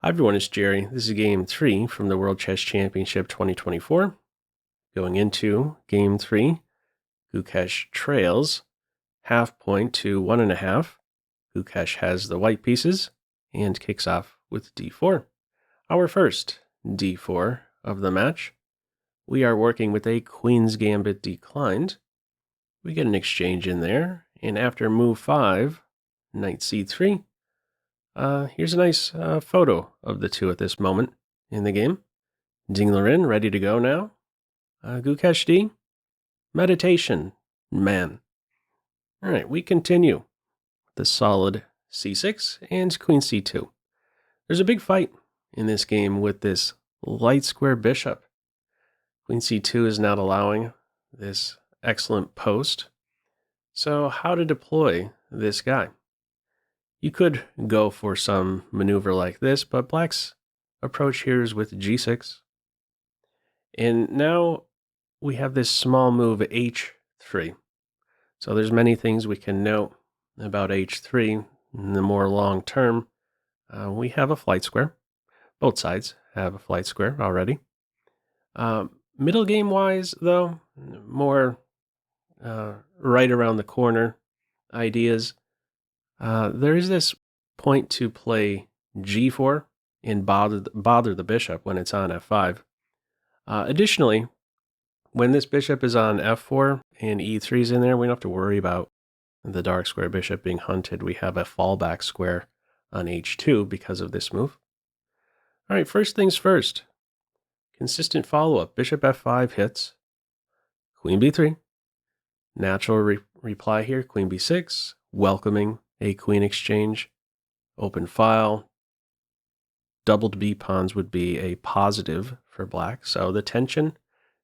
Hi everyone, it's Jerry. This is Game 3 from the World Chess Championship 2024. Going into Game 3, Gukesh trails half point to 1.5. Gukesh has the white pieces and kicks off with d4. Our first d4 of the match. We are working with a Queen's Gambit declined. We get an exchange in there, and after move 5, knight c3, here's a nice photo of the two at this moment in the game. Ding Liren ready to go now. Gukesh D, meditation, man. All right, we continue. The solid c6 and queen c2. There's a big fight in this game with this light square bishop. Queen c2 is not allowing this excellent post. So how to deploy this guy? You could go for some maneuver like this, but black's approach here is with g6. And now we have this small move h3. So there's many things we can note about h3 in the more long term. We have a flight square. Both sides have a flight square already. Middle game wise, though, more right around the corner ideas. There is this point to play g4 and bother the bishop when it's on f5. Additionally, when this bishop is on f4 and e3 is in there, we don't have to worry about the dark square bishop being hunted. We have a fallback square on h2 because of this move. All right, first things first. Consistent follow-up. Bishop f5 hits. Queen b3. Natural reply here. Queen b6. Welcoming a queen exchange. Open file. Doubled b pawns would be a positive for black. So the tension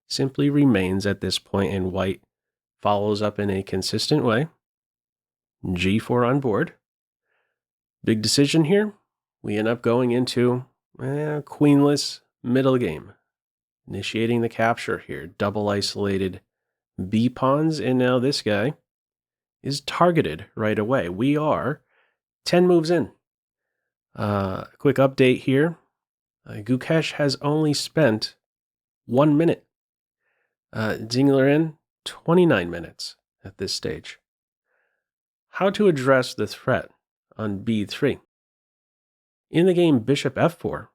simply remains at this point, and white follows up in a consistent way. g4 on board. Big decision here. We end up going into queenless middle game. Initiating the capture here. Double isolated b pawns, and now this guy is targeted right away. We are 10 moves in. Quick update here. Gukesh has only spent 1 minute. Ding Liren, 29 minutes at this stage. How to address the threat on b3. In the game, bishop f4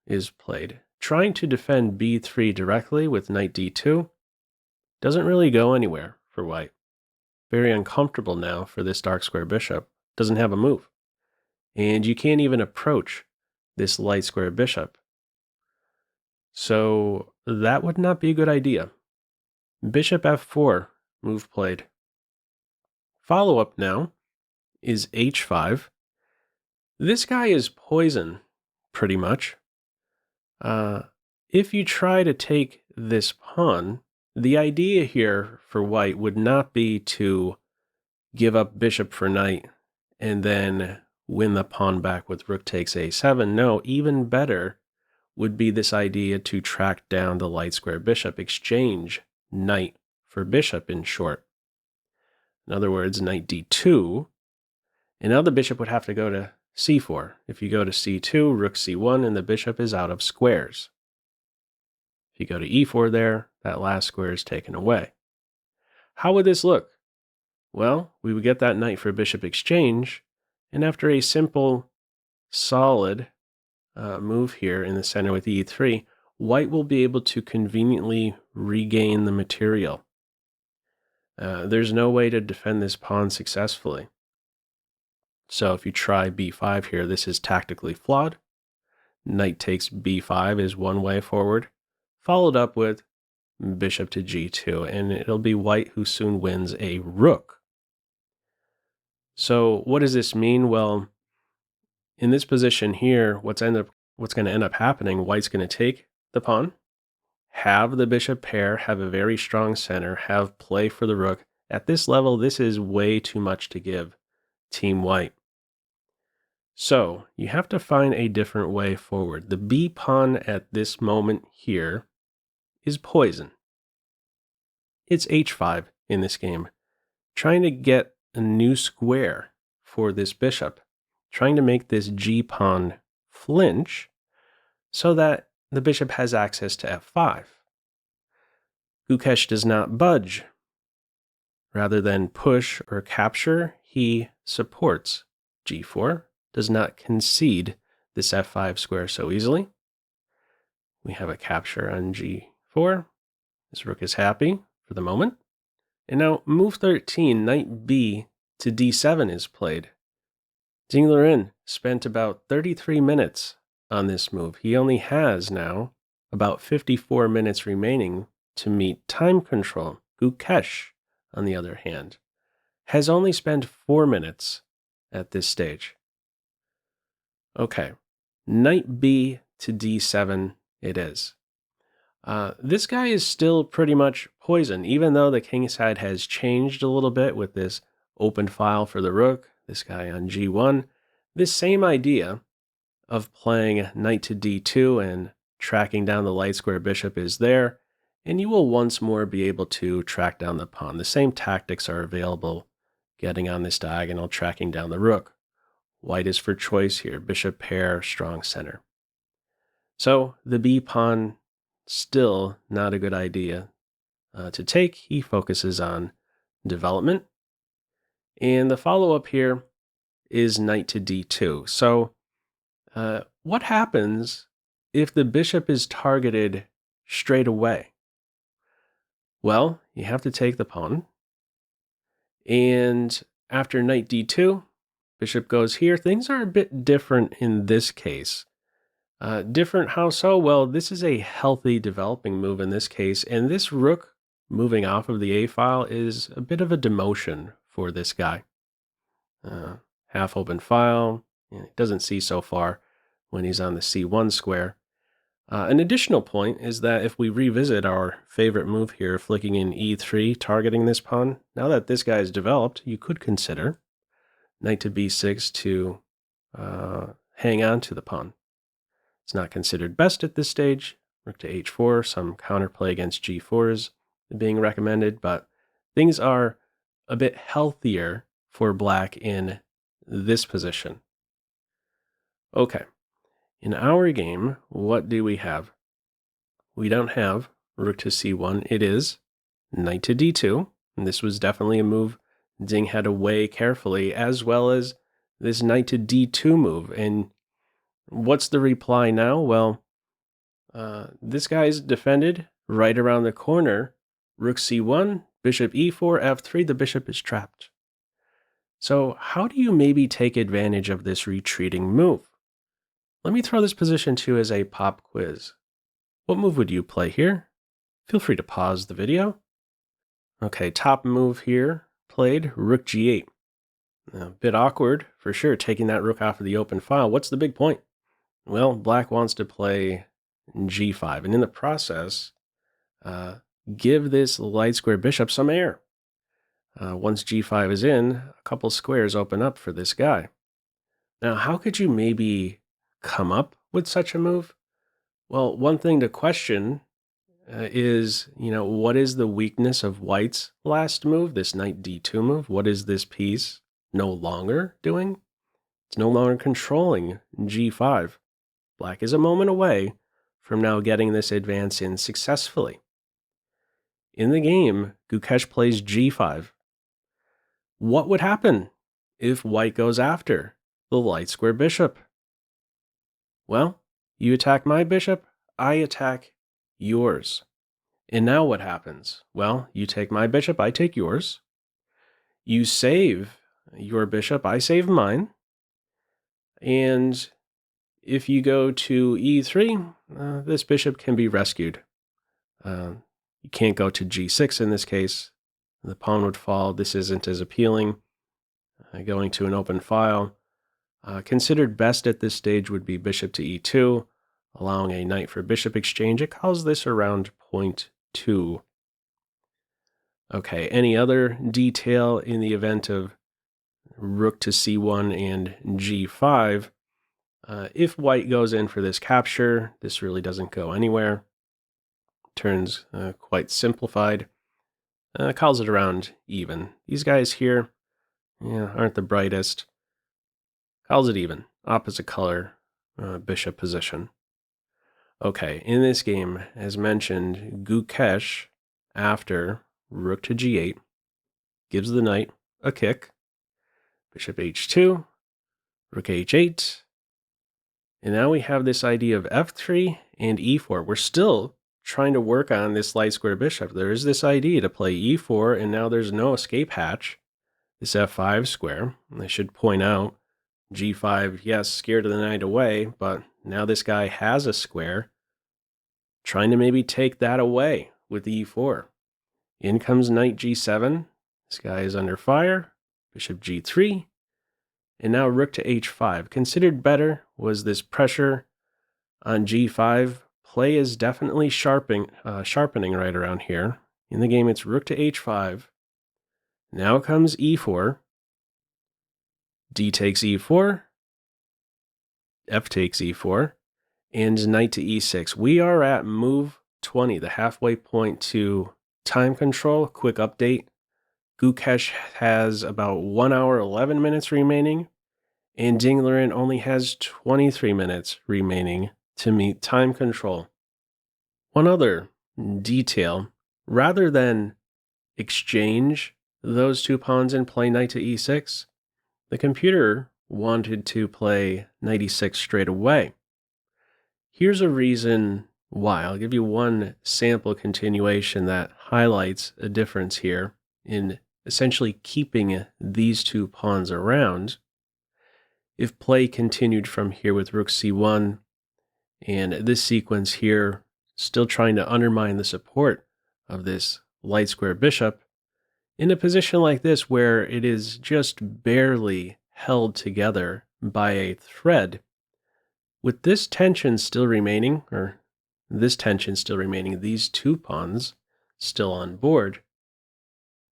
is played. Trying to defend b3 directly with knight d2 doesn't really go anywhere for white. Very uncomfortable now for this dark square bishop. Doesn't have a move. And you can't even approach this light square bishop. So that would not be a good idea. Bishop f4 move played. Follow-up now is h5. This guy is poison, pretty much. If you try to take this pawn, the idea here for white would not be to give up bishop for knight and then win the pawn back with rook takes a7. No, even better would be this idea to track down the light square bishop, exchange knight for bishop in short. In other words, knight d2, and now the bishop would have to go to c4. If you go to c2, rook c1, and the bishop is out of squares. If you go to e4 there, that last square is taken away. How would this look? Well, we would get that knight for bishop exchange, and after a simple, solid move here in the center with e3, white will be able to conveniently regain the material. There's no way to defend this pawn successfully. So if you try b5 here, this is tactically flawed. Knight takes b5 is one way forward, followed up with bishop to g2, and it'll be white who soon wins a rook. So what does this mean? Well, in this position here, what's going to end up happening, white's going to take the pawn, have the bishop pair, have a very strong center, have play for the rook. At this level, this is way too much to give Team White. So you have to find a different way forward. The b pawn at this moment here is poison. It's h5 in this game, trying to get a new square for this bishop, trying to make this g pawn flinch so that the bishop has access to f5. Gukesh does not budge. Rather than push or capture, he supports g4, does not concede this f5 square so easily. We have a capture on g4. This rook is happy for the moment. And now move 13, knight b to d7 is played. Ding Liren spent about 33 minutes on this move. He only has now about 54 minutes remaining to meet time control. Gukesh, on the other hand, has only spent 4 minutes at this stage. Okay, knight b to d7 it is. This guy is still pretty much poisoned, even though the king side has changed a little bit with this open file for the rook, this guy on g1. This same idea of playing knight to d2 and tracking down the light square bishop is there, and you will once more be able to track down the pawn. The same tactics are available, getting on this diagonal, tracking down the rook. White is for choice here, bishop pair, strong center. So the b pawn, still not a good idea to take. He focuses on development. And the follow-up here is knight to d2. So what happens if the bishop is targeted straight away? Well, you have to take the pawn. And after knight d2, bishop goes here. Things are a bit different in this case. Different how so? Well, this is a healthy developing move in this case, and this rook moving off of the a file is a bit of a demotion for this guy. Half open file, it doesn't see so far when he's on the c1 square. An additional point is that if we revisit our favorite move here, flicking in e3, targeting this pawn, now that this guy is developed, you could consider knight to b6 to hang on to the pawn. It's not considered best at this stage. Rook to h4, some counterplay against g4 is being recommended, but things are a bit healthier for black in this position. Okay, in our game, what do we have? We don't have rook to c1. It is knight to d2, and this was definitely a move Ding had to weigh carefully, as well as this knight to d2 move. And what's the reply now? Well, this guy's defended right around the corner. Rook c1, bishop e4, f3, the bishop is trapped. So how do you maybe take advantage of this retreating move? Let me throw this position to you as a pop quiz. What move would you play here? Feel free to pause the video. Okay, top move here played, rook g8. A bit awkward, for sure, taking that rook off of the open file. What's the big point? Well, black wants to play g5, and in the process, give this light square bishop some air. Once g5 is in, a couple squares open up for this guy. Now, how could you maybe come up with such a move? Well, one thing to question is, what is the weakness of white's last move, this knight d2 move? What is this piece no longer doing? It's no longer controlling g5. Black is a moment away from now getting this advance in successfully. In the game, Gukesh plays g5. What would happen if white goes after the light square bishop? Well, you attack my bishop, I attack yours. And now what happens? Well, you take my bishop, I take yours. You save your bishop, I save mine. And if you go to e3, this bishop can be rescued. You can't go to g6 in this case. The pawn would fall. This isn't as appealing. Going to an open file. Considered best at this stage would be bishop to e2, allowing a knight for bishop exchange. It calls this around point 2. Okay, any other detail in the event of rook to c1 and g5? If white goes in for this capture, this really doesn't go anywhere. Turns quite simplified. Calls it around even. These guys here aren't the brightest. Calls it even. Opposite color bishop position. Okay, in this game, as mentioned, Gukesh, after rook to g8, gives the knight a kick, bishop h2, rook h8, and now we have this idea of f3 and e4. We're still trying to work on this light square bishop. There is this idea to play e4, and now there's no escape hatch, this f5 square. And I should point out, g5, yes, scared the knight away, but now this guy has a square, trying to maybe take that away with e4. In comes knight g7. This guy is under fire. Bishop g3. And now rook to h5. Considered better was this pressure on g5. Play is definitely sharpening right around here. In the game, it's rook to h5. Now comes e4. D takes e4. F takes e4. And knight to e6. We are at move 20, the halfway point to time control. Quick update. Gukesh has about 1 hour, 11 minutes remaining, and Ding Liren only has 23 minutes remaining to meet time control. One other detail, rather than exchange those two pawns and play knight to e6, the computer wanted to play knight e6 straight away. Here's a reason why. I'll give you one sample continuation that highlights a difference here in essentially keeping these two pawns around. If play continued from here with rook c1, and this sequence here, still trying to undermine the support of this light square bishop, in a position like this where it is just barely held together by a thread, with this tension still remaining, these two pawns still on board,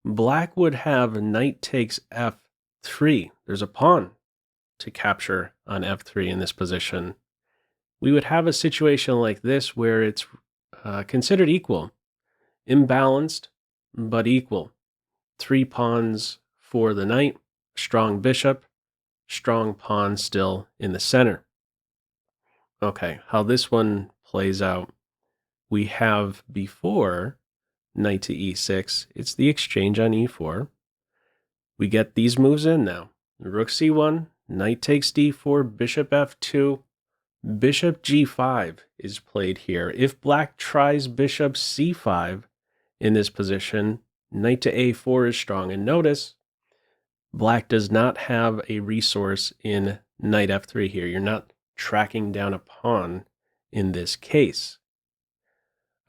Black would have knight takes f3. There's a pawn to capture on f3 in this position. We would have a situation like this where it's considered equal, imbalanced, but equal. 3 pawns for the knight, strong bishop, strong pawn still in the center. Okay, how this one plays out, we have before knight to e6, it's the exchange on e4. We get these moves in now. Rook c1, knight takes d4, bishop f2, bishop g5 is played here. If black tries bishop c5 in this position, knight to a4 is strong. And notice, black does not have a resource in knight f3 here. You're not tracking down a pawn in this case.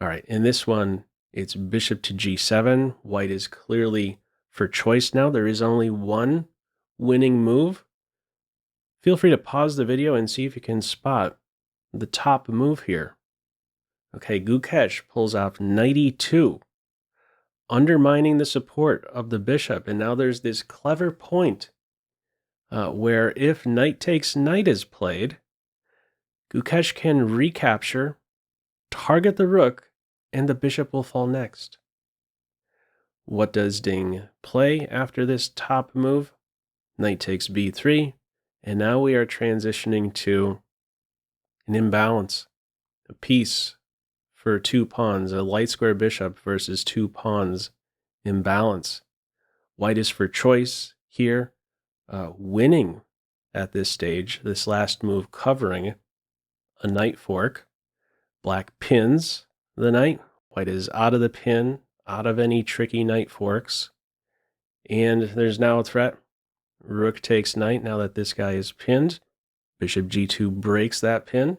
All right, in this one, it's bishop to g7. White is clearly for choice now. There is only one winning move. Feel free to pause the video and see if you can spot the top move here. Okay, Gukesh pulls off knight e2, undermining the support of the bishop. And now there's this clever point where if knight takes knight is played, Gukesh can recapture, target the rook, and the bishop will fall next. What does Ding play after this top move? Knight takes b3, and now we are transitioning to an imbalance, a piece for 2 pawns, a light square bishop versus 2 pawns imbalance. White is for choice here, winning at this stage, this last move covering a knight fork. Black pins the knight. White is out of the pin, out of any tricky knight forks. And there's now a threat. Rook takes knight now that this guy is pinned. Bishop g2 breaks that pin.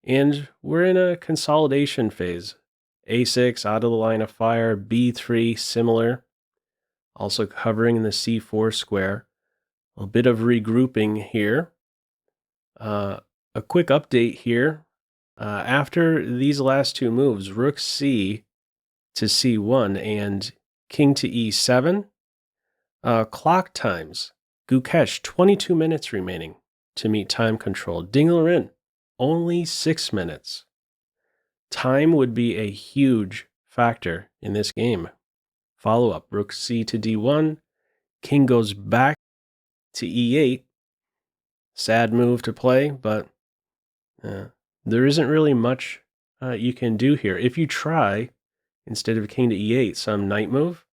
And we're in a consolidation phase. a6 out of the line of fire, b3 similar. Also covering the c4 square. A bit of regrouping here. A quick update here. After these last 2 moves, rook c to c1 and king to e7, clock times. Gukesh, 22 minutes remaining to meet time control. Ding Liren, only 6 minutes. Time would be a huge factor in this game. Follow up, rook c to d1, king goes back to e8. Sad move to play, but There isn't really much you can do here. If you try, instead of king to e8, some knight move,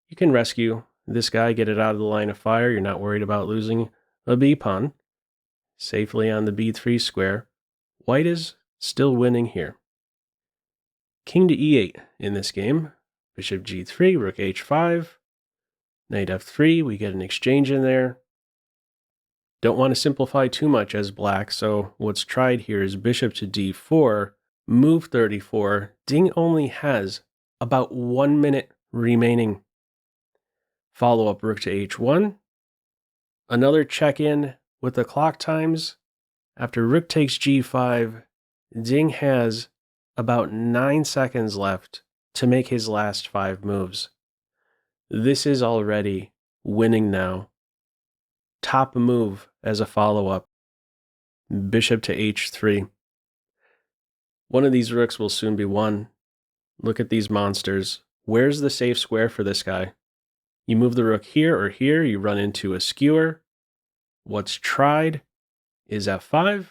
you can rescue this guy, get it out of the line of fire. You're not worried about losing a b-pawn. Safely on the b3 square. White is still winning here. King to e8 in this game. Bishop g3, rook h5, knight f3. We get an exchange in there. Don't want to simplify too much as black, so what's tried here is bishop to d4, move 34. Ding only has about 1 minute remaining. Follow up rook to h1. Another check-in with the clock times. After rook takes g5, Ding has about 9 seconds left to make his last 5 moves. This is already winning now. Top move as a follow-up. Bishop to h3. One of these rooks will soon be won. Look at these monsters. Where's the safe square for this guy? You move the rook here or here, you run into a skewer. What's tried is f5.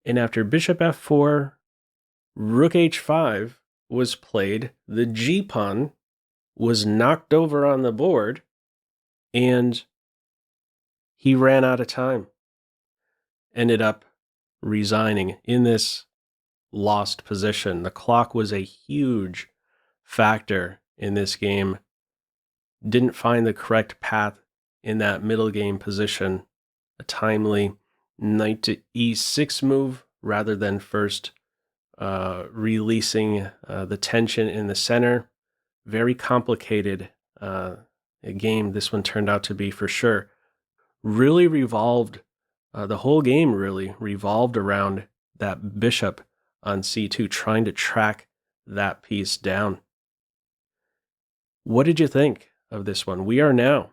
And after bishop f4, rook h5 was played. The g-pawn was knocked over on the board, and he ran out of time. Ended up resigning in this lost position. The clock was a huge factor in this game. Didn't find the correct path in that middle game position. A timely knight to e6 move rather than first releasing the tension in the center. Very complicated game this one turned out to be, for sure. Really revolved, the whole game really revolved around that bishop on c2, trying to track that piece down. What did you think of this one? We are now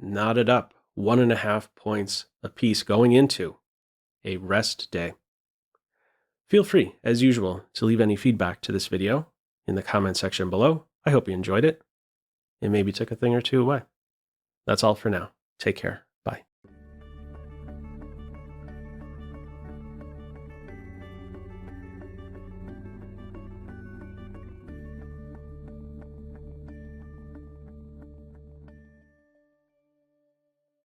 knotted up 1.5 points apiece going into a rest day. Feel free, as usual, to leave any feedback to this video in the comment section below. I hope you enjoyed it and maybe took a thing or two away. That's all for now. Take care.